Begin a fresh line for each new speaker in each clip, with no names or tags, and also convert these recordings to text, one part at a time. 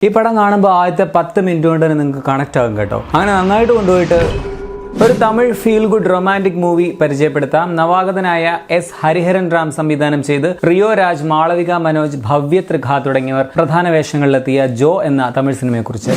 ഈ പടം കാണുമ്പോൾ ആദ്യത്തെ 10 മിനിറ്റ് കൊണ്ട് തന്നെ നിങ്ങൾക്ക് കണക്ട് ആകും കേട്ടോ. അങ്ങനെ നന്നായിട്ട് കൊണ്ടുപോയിട്ട് ഒരു Tamil feel good romantic movie പരിചയപ്പെടുത്താം. നവാഗതനായ എസ് ഹരിഹരൻ റാം സംവിധാനം ചെയ്ത് റിയോ രാജ്, മാളവിക മനോജ്, ഭവ്യ ത്രിഖ തുടങ്ങിയവർ പ്രധാന വേഷങ്ങളിലെത്തിയ ജോ എന്ന തമിഴ് സിനിമയെക്കുറിച്ച്.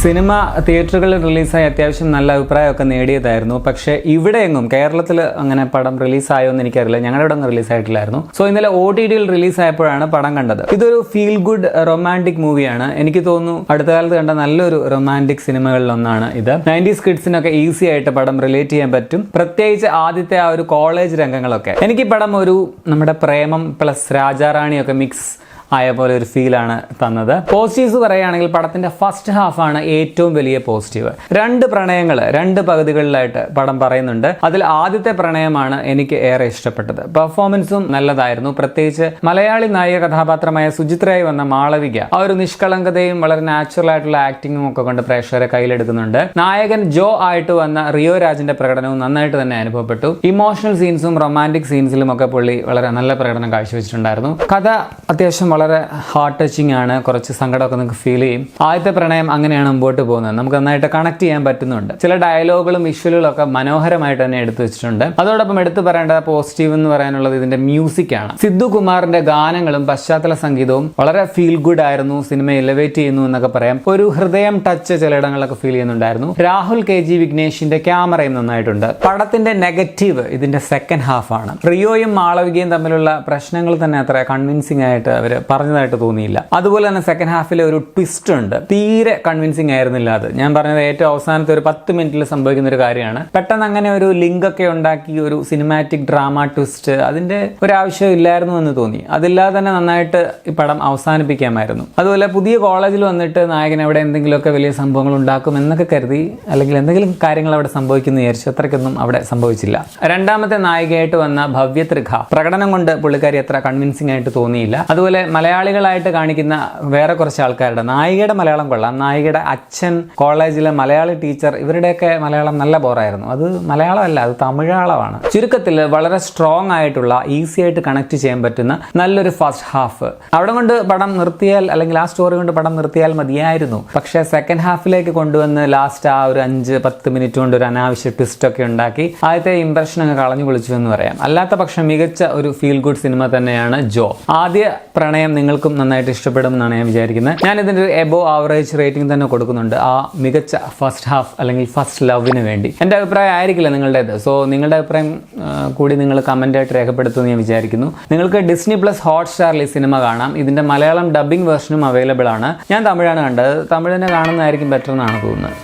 സിനിമ തിയേറ്ററുകളിൽ റിലീസായി അത്യാവശ്യം നല്ല അഭിപ്രായമൊക്കെ നേടിയതായിരുന്നു. പക്ഷേ ഇവിടെയെങ്ങും കേരളത്തിൽ അങ്ങനെ പടം റിലീസായോ എന്ന് എനിക്കറിയില്ല. ഞങ്ങളുടെ ഇവിടെ ഒന്നും റിലീസായിട്ടില്ലായിരുന്നു. സോ ഇന്നലെ OTT-യിൽ റിലീസായപ്പോഴാണ് പടം കണ്ടത്. ഇതൊരു ഫീൽ ഗുഡ് റൊമാൻറ്റിക് മൂവിയാണ്. എനിക്ക് തോന്നുന്നു അടുത്ത കാലത്ത് കണ്ട നല്ലൊരു റൊമാൻറ്റിക് സിനിമകളിലൊന്നാണ് ഇത്. 90s കിഡ്സിനൊക്കെ ഈസി ആയിട്ട് പടം റിലേറ്റ് ചെയ്യാൻ പറ്റും. പ്രത്യേകിച്ച് ആദ്യത്തെ ആ ഒരു കോളേജ് രംഗങ്ങളൊക്കെ. എനിക്ക് പടം ഒരു നമ്മുടെ പ്രേമം പ്ലസ് രാജാറാണിയൊക്കെ മിക്സ് ആയ പോലെ ഒരു ഫീലാണ് തന്നത്. പോസിറ്റീവ്സ് പറയുകയാണെങ്കിൽ പടത്തിന്റെ ഫസ്റ്റ് ഹാഫാണ് ഏറ്റവും വലിയ പോസിറ്റീവ്. 2 പ്രണയങ്ങൾ 2 പകുതികളിലായിട്ട് പടം പറയുന്നുണ്ട്. അതിൽ ആദ്യത്തെ പ്രണയമാണ് എനിക്ക് ഏറെ ഇഷ്ടപ്പെട്ടത്. പെർഫോമൻസും നല്ലതായിരുന്നു. പ്രത്യേകിച്ച് മലയാളി നായിക കഥാപാത്രമായ സുചിത്രയായി വന്ന മാളവിക ആ ഒരു നിഷ്കളങ്കതയും വളരെ നാച്ചുറൽ ആയിട്ടുള്ള ആക്ടിങ്ങും ഒക്കെ കൊണ്ട് പ്രേക്ഷകരെ കയ്യിലെടുക്കുന്നുണ്ട്. നായകൻ ജോ ആയിട്ട് വന്ന റിയോ രാജിന്റെ പ്രകടനവും നന്നായിട്ട് തന്നെ അനുഭവപ്പെട്ടു. ഇമോഷണൽ സീൻസും റൊമാൻറ്റിക് സീൻസിലും ഒക്കെ പുള്ളി വളരെ നല്ല പ്രകടനം കാഴ്ചവെച്ചിട്ടുണ്ടായിരുന്നു. കഥ അത്യാവശ്യം വളരെ ഹാർട്ട് ടച്ചിങ് ആണ്. കുറച്ച് സങ്കടമൊക്കെ നിങ്ങൾക്ക് ഫീൽ ചെയ്യും. ആദ്യത്തെ പ്രണയം അങ്ങനെയാണ് മുമ്പോട്ട് പോകുന്നത്. നമുക്ക് നന്നായിട്ട് കണക്ട് ചെയ്യാൻ പറ്റുന്നുണ്ട്. ചില ഡയലോഗുകളും വിഷ്വലുകളും ഒക്കെ മനോഹരമായിട്ട് തന്നെ എടുത്തു വെച്ചിട്ടുണ്ട്. അതോടൊപ്പം എടുത്തു പറയേണ്ട പോസിറ്റീവ് എന്ന് പറയാനുള്ളത് ഇതിന്റെ മ്യൂസിക് ആണ്. സിദ്ധു കുമാറിന്റെ ഗാനങ്ങളും പശ്ചാത്തല സംഗീതവും വളരെ ഫീൽ ഗുഡ് ആയിരുന്നു. സിനിമ എലിവേറ്റ് ചെയ്യുന്നു എന്നൊക്കെ പറയാം. ഒരു ഹൃദയം ടച്ച് ചിലയിടങ്ങളിലൊക്കെ ഫീൽ ചെയ്യുന്നുണ്ടായിരുന്നു. രാഹുൽ KG വിഘ്നേഷിന്റെ ക്യാമറയും നന്നായിട്ടുണ്ട്. പടത്തിന്റെ നെഗറ്റീവ് ഇതിന്റെ സെക്കൻഡ് ഹാഫ് ആണ്. റിയോയും മാളവികയും തമ്മിലുള്ള പ്രശ്നങ്ങൾ തന്നെ അത്ര കൺവിൻസിംഗ് ആയിട്ട് അവർ പറഞ്ഞതായിട്ട് തോന്നിയില്ല. അതുപോലെ തന്നെ സെക്കൻഡ് ഹാഫിൽ ഒരു ട്വിസ്റ്റ് ഉണ്ട്. തീരെ കൺവിൻസിംഗ് ആയിരുന്നില്ല. അത് ഞാൻ പറഞ്ഞത് ഏറ്റവും അവസാനത്തെ ഒരു 10 മിനിറ്റിൽ സംഭവിക്കുന്ന ഒരു കാര്യമാണ്. പെട്ടെന്ന് അങ്ങനെ ഒരു ലിങ്ക് ഒക്കെ ഉണ്ടാക്കി ഒരു സിനിമാറ്റിക് ഡ്രാമ ട്വിസ്റ്റ് അതിന്റെ ഒരാവശ്യം ഇല്ലായിരുന്നു എന്ന് തോന്നി. അതില്ലാതെ തന്നെ നന്നായിട്ട് ഈ പടം അവസാനിപ്പിക്കാമായിരുന്നു. അതുപോലെ പുതിയ കോളേജിൽ വന്നിട്ട് നായകൻ അവിടെ എന്തെങ്കിലുമൊക്കെ വലിയ സംഭവങ്ങൾ ഉണ്ടാക്കും എന്നൊക്കെ കരുതി, അല്ലെങ്കിൽ എന്തെങ്കിലും കാര്യങ്ങൾ അവിടെ സംഭവിക്കുന്നു വിചാരിച്ചു. അത്രയ്ക്കൊന്നും അവിടെ സംഭവിച്ചില്ല. രണ്ടാമത്തെ നായികയായിട്ട് വന്ന ഭവ്യ ത്രിഖ പ്രകടനം കൊണ്ട് പുള്ളിക്കാരി അത്ര കൺവിൻസിംഗ് ആയിട്ട് തോന്നിയില്ല. അതുപോലെ മലയാളികളായിട്ട് കാണിക്കുന്ന വേറെ കുറച്ച് ആൾക്കാരുടെ, നായികയുടെ മലയാളം കൊള്ളാം, നായികയുടെ അച്ഛൻ, കോളേജിലെ മലയാളി ടീച്ചർ, ഇവരുടെയൊക്കെ മലയാളം നല്ല ബോറായിരുന്നു. അത് മലയാളമല്ല, അത് തമിഴാളമാണ്. ചുരുക്കത്തിൽ വളരെ സ്ട്രോങ് ആയിട്ടുള്ള, ഈസി ആയിട്ട് കണക്ട് ചെയ്യാൻ പറ്റുന്ന നല്ലൊരു ഫസ്റ്റ് ഹാഫ്. അവിടെ കൊണ്ട് പടം നിർത്തിയാൽ, അല്ലെങ്കിൽ ആ സ്റ്റോറി കൊണ്ട് പടം നിർത്തിയാൽ മതിയായിരുന്നു. പക്ഷേ സെക്കൻഡ് ഹാഫിലേക്ക് കൊണ്ടുവന്ന് ലാസ്റ്റ് ആ ഒരു 5-10 മിനിറ്റ് കൊണ്ട് ഒരു അനാവശ്യ ട്വിസ്റ്റ് ഒക്കെ ഉണ്ടാക്കി ആദ്യത്തെ ഇംപ്രഷൻ അങ്ങ് കളഞ്ഞു പൊളിച്ചു എന്ന് പറയാം. അല്ലാത്ത പക്ഷം മികച്ച ഒരു ഫീൽ ഗുഡ് സിനിമ തന്നെയാണ് ജോ. ആദ്യ പ്രണയം നിങ്ങൾക്കും നന്നായിട്ട് ഇഷ്ടപ്പെടുമെന്നാണ് ഞാൻ വിചാരിക്കുന്നത്. ഞാൻ ഇതിൻ്റെ ഒരു എബോവ് ആവറേജ് റേറ്റിംഗ് തന്നെ കൊടുക്കുന്നുണ്ട് ആ മികച്ച ഫസ്റ്റ് ഹാഫ് അല്ലെങ്കിൽ ഫസ്റ്റ് ലവിന് വേണ്ടി. എൻ്റെ അഭിപ്രായം ആയിരിക്കില്ല നിങ്ങളുടേത്. സോ നിങ്ങളുടെ അഭിപ്രായം കൂടി നിങ്ങൾ കമൻ്റായിട്ട് രേഖപ്പെടുത്തുമെന്ന് ഞാൻ വിചാരിക്കുന്നു. നിങ്ങൾക്ക് Disney+ ഹോട്ട്സ്റ്റാറിൽ ഈ സിനിമ കാണാം. ഇതിൻ്റെ മലയാളം ഡബ്ബിംഗ് വേർഷനും അവൈലബിൾ ആണ്. ഞാൻ തമിഴാണ് കണ്ടത്. തമിഴിനെ കാണുന്നതായിരിക്കും ബെറ്റർ എന്നാണ് തോന്നുന്നത്.